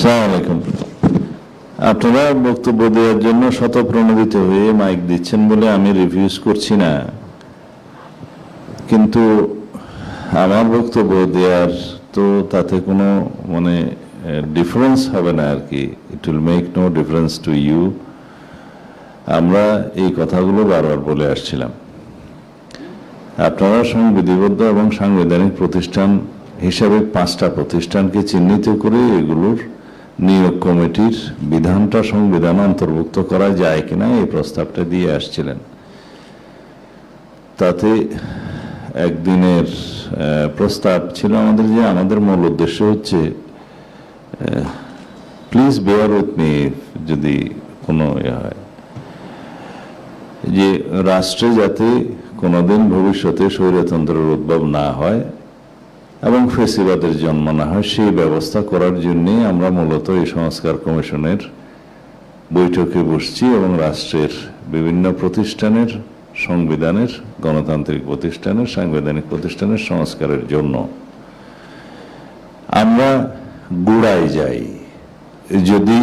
আসসালামু আলাইকুম। আপনারা বক্তব্য দেওয়ার জন্য স্বতঃপ্রণোদিত হয়ে মাইক দিচ্ছেন বলে আমি রিভিউজ করছি না, কিন্তু আমার বক্তব্য দেওয়ার তো তাতে কোনো ডিফারেন্স হবে না আর কি। It will make no difference to you. আমরা এই কথাগুলো বারবার বলে আসছিলাম। আপনারা সংবিধিবদ্ধ এবং সাংবিধানিক প্রতিষ্ঠান হিসাবে 5টা প্রতিষ্ঠানকে চিহ্নিত করে এগুলোর নিয়োগ কমিটির বিধানটা সংবিধান অন্তর্ভুক্ত করা যায় কিনা এই প্রস্তাবটা দিয়ে আসছিলেন। তাতে একদিনের প্রস্তাব ছিল আমাদের, যে আমাদের মূল উদ্দেশ্য হচ্ছে, প্লিজ বেয়ার উইথ মি যদি কোনো হয়, যে রাষ্ট্রে যাতে কোনোদিন ভবিষ্যতে স্বৈরতন্ত্রের উদ্ভব না হয় এবং ফেসিবাদের জন্ম না হয়, সেই ব্যবস্থা করার জন্যে আমরা মূলত এই সংস্কার কমিশনের বৈঠকে বসছি এবং রাষ্ট্রের বিভিন্ন প্রতিষ্ঠানের, সংবিধানের, গণতান্ত্রিক প্রতিষ্ঠানের, সাংবিধানিক প্রতিষ্ঠানের সংস্কারের জন্য। আমরা গোড়ায় যাই। যদি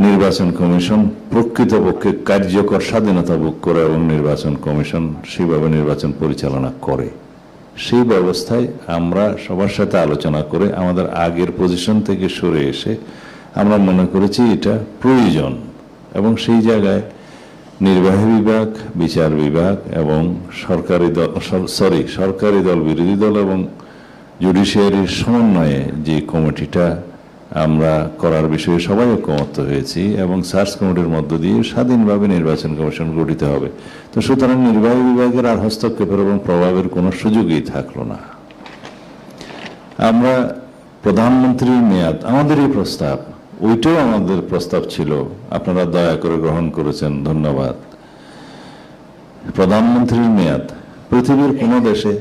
নির্বাচন কমিশন প্রকৃতপক্ষে কার্যকর স্বাধীনতা ভোগ করে এবং নির্বাচন কমিশন সেভাবে নির্বাচন পরিচালনা করে, সেই ব্যবস্থায় আমরা সবার সাথে আলোচনা করে আমাদের আগের পজিশন থেকে সরে এসে আমরা মনে করেছি এটা প্রয়োজন, এবং সেই জায়গায় নির্বাহী বিভাগ, বিচার বিভাগ এবং সরকারি দল, বিরোধী দল এবং জুডিশিয়ারির সমন্বয়ে যে কমিটিটা আমরা করার বিষয়ে সবাই ঐকমত্য হয়েছি, এবং সার্চ কমিটির মধ্য দিয়ে স্বাধীনভাবে নির্বাচন কমিশন গঠিত হবে। তো সুতরাং নির্বাহী বিভাগের আর হস্তক্ষেপের এবং প্রভাবের কোনো সুযোগই থাকলো না। আমরা প্রধানমন্ত্রীর মেয়াদ, আমাদের এই প্রস্তাব, ওইটাও আমাদের প্রস্তাব ছিল, আপনারা দয়া করে গ্রহণ করেছেন, ধন্যবাদ। প্রধানমন্ত্রীর মেয়াদ পৃথিবীর কোনো দেশে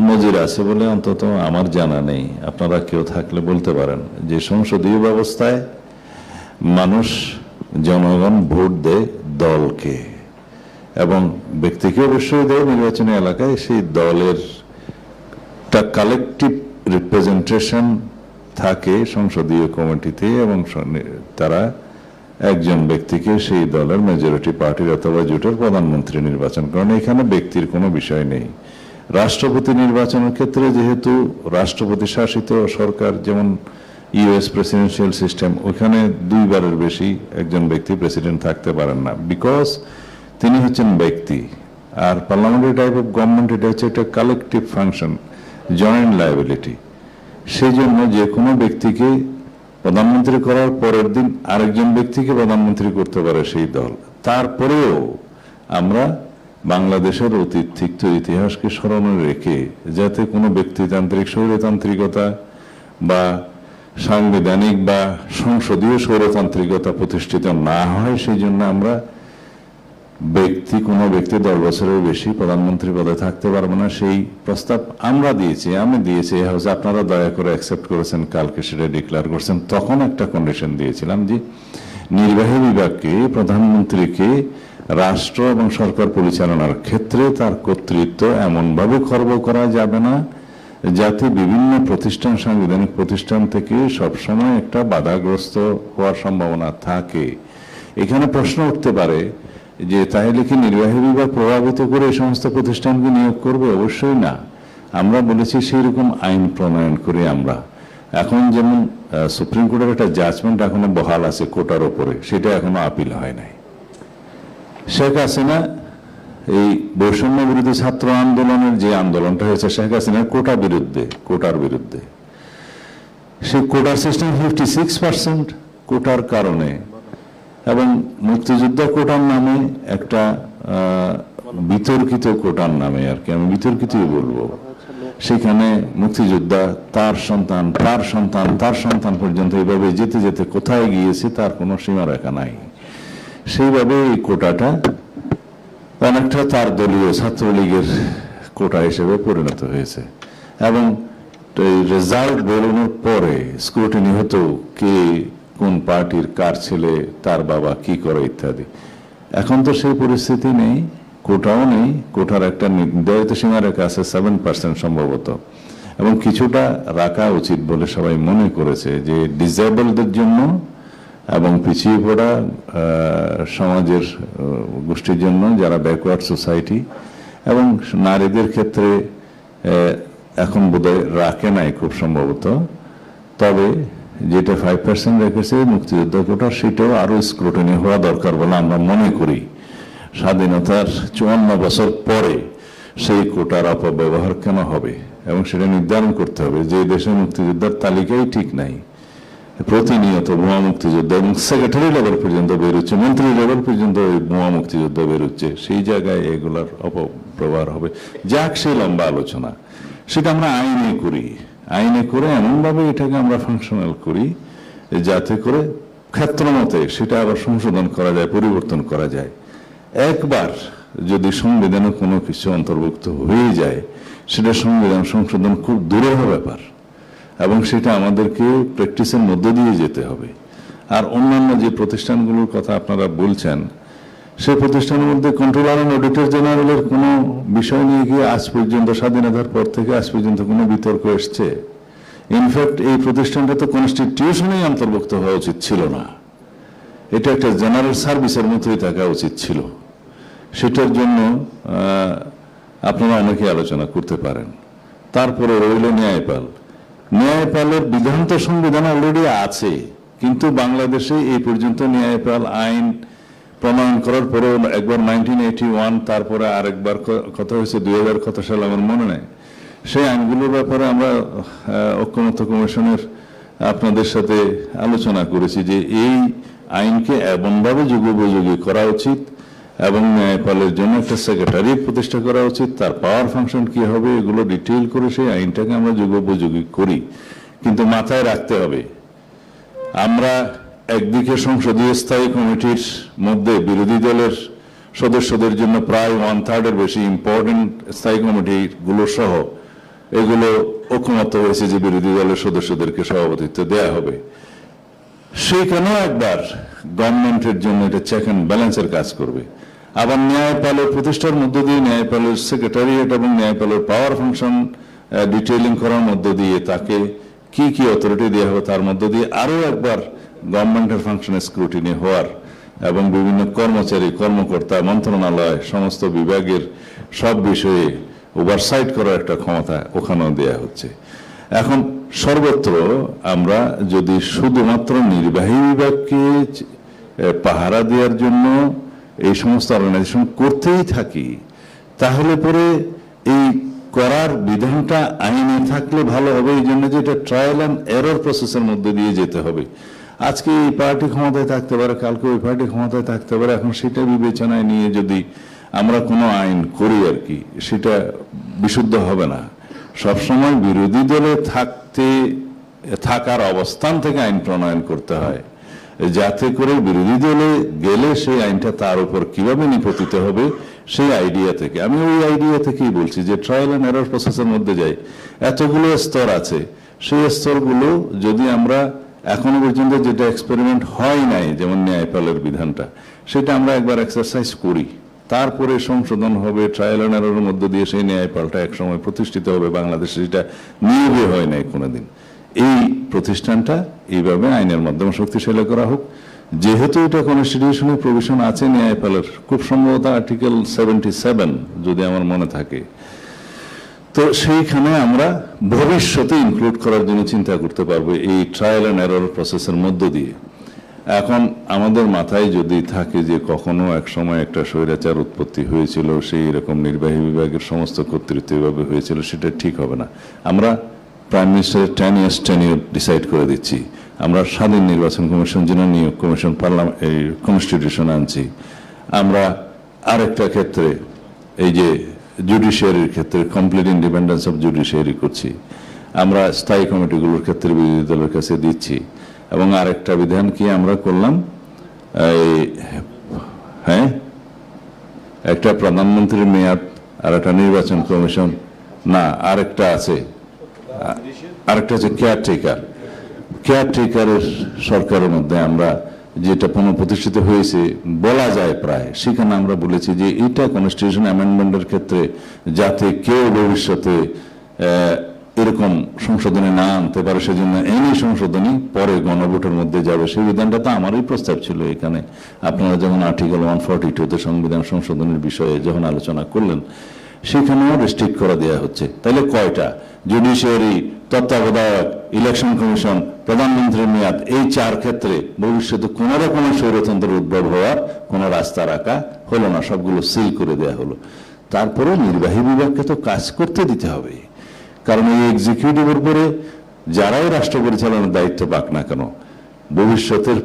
নজির আছে বলে অন্তত আমার জানা নেই, আপনারা কেউ থাকলে বলতে পারেন, যে সংসদীয় ব্যবস্থায় জনগণ ভোট দেয় দলকে, এবং ব্যক্তিকে অবশ্যই দেয় নির্বাচনী এলাকায়, সেই দলের কালেকটিভ রিপ্রেজেন্টেশন থাকে সংসদীয় কমিটিতে, এবং তারা একজন ব্যক্তিকে সেই দলের মেজরিটি পার্টির অথবা জোটের প্রধানমন্ত্রী নির্বাচন করেন। এখানে ব্যক্তির কোনো বিষয় নেই। রাষ্ট্রপতি নির্বাচনের ক্ষেত্রে যেহেতু রাষ্ট্রপতি শাসিত সরকার, যেমন ইউএস প্রেসিডেন্সিয়াল সিস্টেম, ওইখানে 2বারের বেশি একজন ব্যক্তি প্রেসিডেন্ট থাকতে পারেন না, বিকজ তিনি হচ্ছেন ব্যক্তি। আর পার্লামেন্টারি টাইপ অফ গভর্নমেন্ট, এটা হচ্ছে একটা কালেকটিভ ফাংশন, জয়েন্ট লায়াবিলিটি। সেই জন্য যে কোনো ব্যক্তিকে প্রধানমন্ত্রী করার পরের দিন আরেকজন ব্যক্তিকে প্রধানমন্ত্রী করতে পারে সেই দল। তারপরেও আমরা বাংলাদেশের অতীত তিক্ত ইতিহাসকে স্মরণে রেখে, যাতে কোনো ব্যক্তিতান্ত্রিক স্বৈরতান্ত্রিকতা বা সাংবিধানিক বা সংসদীয় স্বৈরতান্ত্রিকতা প্রতিষ্ঠিত না হয়, সেই জন্য আমরা কোনো ব্যক্তি 10 বছরের বেশি প্রধানমন্ত্রী পদে থাকতে পারবে না, সেই প্রস্তাব আমরা দিয়েছি, আমি দিয়েছি, আপনারা দয়া করে অ্যাকসেপ্ট করেছেন, কালকে সেটা ডিক্লেয়ার করছেন। তখন একটা কন্ডিশন দিয়েছিলাম যে নির্বাহী বিভাগকে, প্রধানমন্ত্রীকে রাষ্ট্র এবং সরকার পরিচালনার ক্ষেত্রে তার কর্তৃত্ব এমনভাবে খর্ব করা যাবে না যাতে বিভিন্ন প্রতিষ্ঠান, সাংবিধানিক প্রতিষ্ঠান থেকে সবসময় একটা বাধাগ্রস্ত হওয়ার সম্ভাবনা থাকে। এখানে প্রশ্ন উঠতে পারে যে তাহলে কি নির্বাহী বিভাগ প্রভাবিত করে এই সমস্ত প্রতিষ্ঠানকে নিয়োগ করবে? অবশ্যই না। আমরা বলেছি সেই রকম আইন প্রণয়ন করি আমরা। এখন যেমন সুপ্রিম কোর্টের একটা জাজমেন্ট এখনো বহাল আছে কোটার ওপরে, সেটা এখনো আপিল হয় নাই। শেখ হাসিনা এই বৈষম্য বিরোধী ছাত্র আন্দোলনের যে আন্দোলনটা হয়েছে শেখ হাসিনার কোটার বিরুদ্ধে, সেই কোটার সিস্টেম 56% কোটার কারণে, এবং মুক্তিযোদ্ধা কোটার নামে একটা বিতর্কিত কোটার নামে আর কি, আমি বিতর্কিতই বলবো, সেখানে মুক্তিযোদ্ধা তার সন্তান পর্যন্ত এইভাবে যেতে যেতে কোথায় গিয়েছে তার কোনো সীমারেখা নাই। সেইভাবে এই কোটাটা অনেকটা তার দলীয় ছাত্রলীগের কোটা হিসেবে পরিণত হয়েছে, এবং রেজাল্ট বেরোনোর পরে স্ক্রুটিনি হতো কে কোন পার্টির, কার ছেলে, তার বাবা কি করে ইত্যাদি। এখন তো সেই পরিস্থিতি নেই, কোটাও নেই। কোটার একটা নির্ধারিত সীমারেখা আছে 7% সম্ভবত, এবং কিছুটা রাখা উচিত বলে সবাই মনে করেছে, যে ডিসেবলদের জন্য এবং পিছিয়ে পড়া সমাজের গোষ্ঠীর জন্য, যারা ব্যাকওয়ার্ড সোসাইটি, এবং নারীদের ক্ষেত্রে এখন বোধহয় রাখে নাই খুব সম্ভবত। তবে যেটা 5% রেখেছে মুক্তিযুদ্ধ কোটা, সেটাও আরো স্ক্রুটিনি হওয়া দরকার বলে আমরা মনে করি। স্বাধীনতার 54 বছর পরে সেই কোটার অপব্যবহার কেন হবে, এবং সেটা নির্ধারণ করতে হবে। যে দেশে মুক্তিযোদ্ধার তালিকাই ঠিক নাই, প্রতিনিয়ত ভুয়া মুক্তিযুদ্ধ, এবং সেক্রেটারি লেভেল পর্যন্ত বেরোচ্ছে, মন্ত্রী লেভেল পর্যন্ত ওই ভুয়া মুক্তিযুদ্ধ বেরোচ্ছে, সেই জায়গায় এগুলার অপব্যবহার হবে। যাক, সেই লম্বা আলোচনা, সেটা আমরা আইনে করি, আইনে করে এমনভাবে এটাকে আমরা ফাংশনাল করি যাতে করে ক্ষেত্রমতে সেটা আবার সংশোধন করা যায়, পরিবর্তন করা যায়। একবার যদি সংবিধানে কোনো কিছু অন্তর্ভুক্ত হয়ে যায়, সেটা সংবিধান সংশোধন খুব দূরের ব্যাপার, এবং সেটা আমাদেরকে প্র্যাকটিসের মধ্য দিয়ে যেতে হবে। আর অন্যান্য যে প্রতিষ্ঠানগুলোর কথা আপনারা বলছেন, সেই প্রতিষ্ঠানের মধ্যে কন্ট্রোলার অ্যান্ড অডিটর জেনারেলের কোনো বিষয় নিয়ে গিয়ে আজ পর্যন্ত, স্বাধীনতার পর থেকে আজ পর্যন্ত কোনো বিতর্ক এসছে? ইনফ্যাক্ট এই প্রতিষ্ঠানটা তো কনস্টিটিউশনেই অন্তর্ভুক্ত হওয়া উচিত ছিল না, এটা একটা জেনারেল সার্ভিসের মতোই থাকা উচিত ছিল। সেটার জন্য আপনারা অনেকে আলোচনা করতে পারেন। তারপরে রইল ন্যায়পাল। ন্যায়পালের বিধান তো সংবিধান অলরেডি আছে, কিন্তু বাংলাদেশে এই পর্যন্ত ন্যায়পাল আইন প্রণয়ন করার পরেও একবার 1981, তারপরে আরেকবার কথা হয়েছে 2000 কত সাল আমার মনে নেই, সেই আইনগুলোর ব্যাপারে আমরা ঐক্যমত্য কমিশনের আপনাদের সাথে আলোচনা করেছি যে এই আইনকে এমনভাবে যুগোপযোগী করা উচিত, এবং ন্যায়পালের জন্য একটা সেক্রেটারি প্রতিষ্ঠা করা উচিত, তার পাওয়ার ফাংশন কি হবে, এগুলো ডিটেইল করে সেই আইনটাকে আমরা যুগোপযোগী করি। কিন্তু মাথায় রাখতে হবে, আমরা একদিকে সংসদীয় স্থায়ী কমিটির মধ্যে বিরোধী দলের সদস্যদের জন্য প্রায় 1/3 বেশি ইম্পর্টেন্ট স্থায়ী কমিটিগুলো সহ এগুলো ঐকমত্য হয়েছে যে বিরোধী দলের সদস্যদেরকে সভাপতিত্ব দেয়া হবে। সেইখানেও একবার গভর্নমেন্টের জন্য এটা চেক অ্যান্ড ব্যালেন্সের কাজ করবে। আবার ন্যায়পালের প্রতিষ্ঠার মধ্য দিয়ে ন্যায়পালের সেক্রেটারিয়েট এবং ন্যায়পালের পাওয়ার ফাংশন ডিটেইলিং করার মধ্য দিয়ে তাকে কি কি অথরিটি দেওয়া হবে, তার মধ্য দিয়ে আরো একবার গভর্নমেন্টের ফাংশনের স্ক্রুটিনি হওয়ার, এবং বিভিন্ন কর্মচারী, কর্মকর্তা, মন্ত্রণালয়, সমস্ত বিভাগের সব বিষয়ে ওভারসাইট করার একটা ক্ষমতা ওখানেও দেয়া হচ্ছে। এখন সর্বত্র আমরা যদি শুধুমাত্র নির্বাহী বিভাগকে পাহারা দেওয়ার জন্য এই সমস্ত অর্গানাইজেশন করতেই থাকি, তাহলে পরে এই করার বিধানটা আইনে থাকলে ভালো হবে। এই জন্য যে এটা ট্রায়াল অ্যান্ড এরর প্রসেসের মধ্যে দিয়ে যেতে হবে। আজকে এই পার্টি ক্ষমতায় থাকতে পারে, কালকে ওই পার্টি ক্ষমতায় থাকতে পারে, এখন সেটা বিবেচনায় নিয়ে যদি আমরা কোনো আইন করি আর কি, সেটা বিশুদ্ধ হবে না। সবসময় বিরোধী দলে থাকার অবস্থান থেকে আইন প্রণয়ন করতে হয়, যাতে করে বিরোধী দলে গেলে সেই আইনটা তার উপর কিভাবে নিপতিত হবে সেই আইডিয়া থেকে। আমি ওই আইডিয়া থেকেই বলছি যে ট্রায়াল অ্যান্ড এরর প্রসেসের মধ্যে যাই। এতগুলো স্তর আছে, সেই স্তরগুলো যদি আমরা এখনো পর্যন্ত যেটা এক্সপেরিমেন্ট হয় নাই, যেমন ন্যায়পালের বিধানটা, সেটা আমরা একবার এক্সারসাইজ করি, তারপরে সংশোধন হবে ট্রায়াল অ্যান্ড এররের মধ্য দিয়ে সেই ন্যায়পালটা একসময় প্রতিষ্ঠিত হবে। বাংলাদেশে যেটা নিয়োগে হয় নাই কোনোদিন। এই প্রতিষ্ঠানটা এইভাবে আইনের মাধ্যমে শক্তিশালী করা হোক। যেহেতু এটা কনস্টিটিউশনের প্রভিশন আছে ন্যায়পালের, খুব সম্ভবত আর্টিকেল 77 যদি আমার মনে থাকে, তো সেইখানে আমরা ভবিষ্যতে ইনক্লুড করার জন্য চিন্তা করতে পারবো এই ট্রায়াল অ্যান্ড এরর প্রসেসের মধ্য দিয়ে। এখন আমাদের মাথায় যদি থাকে যে কখনো এক সময় একটা স্বৈরাচার উৎপত্তি হয়েছিল, সেই রকম নির্বাহী বিভাগের সমস্ত কর্তৃত্ব এভাবে হয়েছিল, সেটা ঠিক হবে না। আমরা প্রাইম মিনিস্টারের 10 years টেনিউর ডিসাইড করে দিচ্ছি, আমরা স্বাধীন নির্বাচন কমিশন, নিয়োগ কমিশন, পার্লামেন্ট, এই কনস্টিটিউশন আনছি। আমরা আরেকটা ক্ষেত্রে এই যে জুডিশিয়ারির ক্ষেত্রে কমপ্লিট ইন্ডিপেন্ডেন্স অফ জুডিশিয়ারি করছি, আমরা স্থায়ী কমিটিগুলোর ক্ষেত্রে বিরোধী দলের কাছে দিচ্ছি। এবং আরেকটা বিধান কি আমরা করলাম, হ্যাঁ, একটা প্রধানমন্ত্রীর মেয়াদ, আর একটা নির্বাচন কমিশন, না আরেকটা আছে, আরেকটা হচ্ছে কেয়ারটেকারের সরকারের মধ্যে আমরা যেটা পুনঃপ্রতিষ্ঠিত হয়েছে বলা যায় প্রায়, সেখানে আমরা বলেছি যে এটা কনস্টিটিউশন অ্যামেন্ডমেন্টের ক্ষেত্রে যাতে কেউ ভবিষ্যতে এরকম সংশোধনী না আনতে পারে, সেজন্য এই সংশোধনী পরে গণভোটের মধ্যে যাবে, সেই বিধানটা তো আমারই প্রস্তাব ছিল এখানে। আপনারা যেমন আর্টিকেল 142-তে সংবিধান সংশোধনের বিষয়ে যখন আলোচনা করলেন, সেখানেও রেস্ট্রিক্ট করে দেওয়া হচ্ছে। তাহলে কয়টা? জুডিশিয়ারি, তত্ত্বাবধায়ক, ইলেকশন কমিশন, প্রধানমন্ত্রীর মেয়াদ, এই 4 ক্ষেত্রে ভবিষ্যতে কোন রকমের স্বৈরতন্ত্রের উদ্ভব হওয়ার কোন রাস্তা রাখা হলো না, সবগুলো সিল করে দেওয়া হলো। তারপরে নির্বাহী বিভাগকে তো কাজ করতে দিতে হবে, কারণ এই এক্সিকিউটিভের উপরে যারাই রাষ্ট্র পরিচালনার দায়িত্ব পাক না কেন, ভবিষ্যতের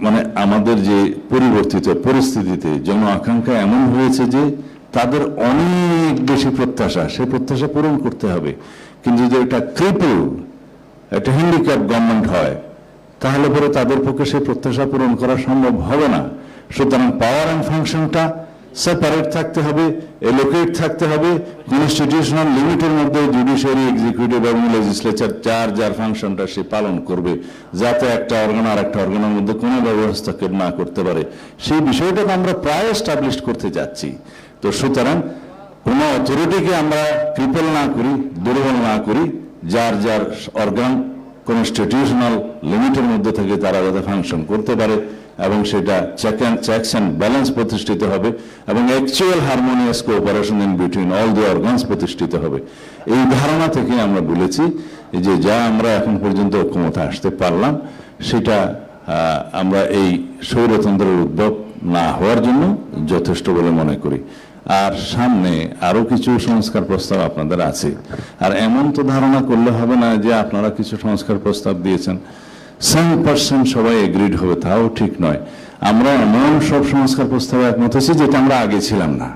মানে আমাদের যে পরিবর্তিত পরিস্থিতিতে জন আকাঙ্ক্ষা এমন হয়েছে যে তাদের অনেক বেশি প্রত্যাশা, সেই প্রত্যাশা পূরণ করতে হবে। কিন্তু যদি এটা ক্রিপল, একটা হ্যান্ডিক্যাপ গভর্নমেন্ট হয়, তাহলে পরে তাদের পক্ষে সেই প্রত্যাশা পূরণ করা সম্ভব হবে না। সুতরাং পাওয়ার অ্যান্ড ফাংশনটা সেপারেট থাকতে হবে, এলোকেট থাকতে হবে, কনস্টিটিউশনাল লিমিটের মধ্যে জুডিশিয়ারি, এক্সিকিউটিভ এবং লেজিসলেচার যার ফাংশনটা সে পালন করবে, যাতে একটা অর্গান আর একটা অর্গানের মধ্যে কোনো ব্যবস্থাকে না করতে পারে, সেই বিষয়টাকে আমরা প্রায় এস্টাবলিশ করতে যাচ্ছি। তো সুতরাং কোন অথরিটিকে আমরা ক্রিপল না করি, দুর্বল না করি, যার অর্গান কনস্টিটিউশনাল লিমিটের মধ্যে থেকে তারা যাতে ফাংশন করতে পারে, এবং সেটা চেকস অ্যান্ড ব্যালেন্স প্রতিষ্ঠিত হবে, এবং actual harmonious cooperation in between all the organs প্রতিষ্ঠিত হবে। এই ধারণা থেকে আমরা বলেছি যে যা আমরা এখন পর্যন্ত ক্ষমতা আসতে পারলাম, সেটা আমরা এই স্বৈরতন্ত্রের উদ্ভব না হওয়ার জন্য যথেষ্ট বলে মনে করি। আর সামনে আরো কিছু সংস্কার প্রস্তাব আপনাদের আছে। আর এমন তো ধারণা করলে হবে না যে আপনারা কিছু সংস্কার প্রস্তাব দিয়েছেন 100% সবাই এগ্রিড হবে, তাও ঠিক নয়। আমরা এমন সব সংস্কার প্রস্তাবে একমত হয়েছি যেটা আমরা আগে ছিলাম না,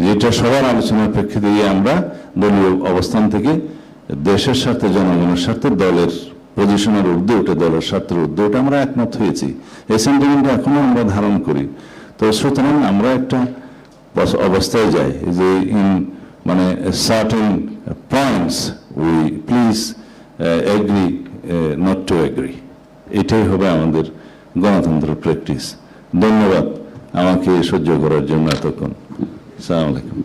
যেটা সবার আলোচনার প্রেক্ষিতে আমরা দলীয় অবস্থান থেকে দেশের স্বার্থে, জনগণের স্বার্থে, দলের পজিশনের ঊর্ধ্বে উঠে, দলের স্বার্থের ঊর্ধ্বে উঠে আমরা একমত হয়েছি। এই সেন্টিমেন্টটা এখনো আমরা ধারণ করি। তো সুতরাং আমরা একটা অবস্থায় যাই যে মানে certain points we please agree not to agree, এটাই হবে আমাদের গণতন্ত্রের প্র্যাকটিস। ধন্যবাদ আমাকে সহ্য করার জন্য এতক্ষণ। আসসালামু আলাইকুম।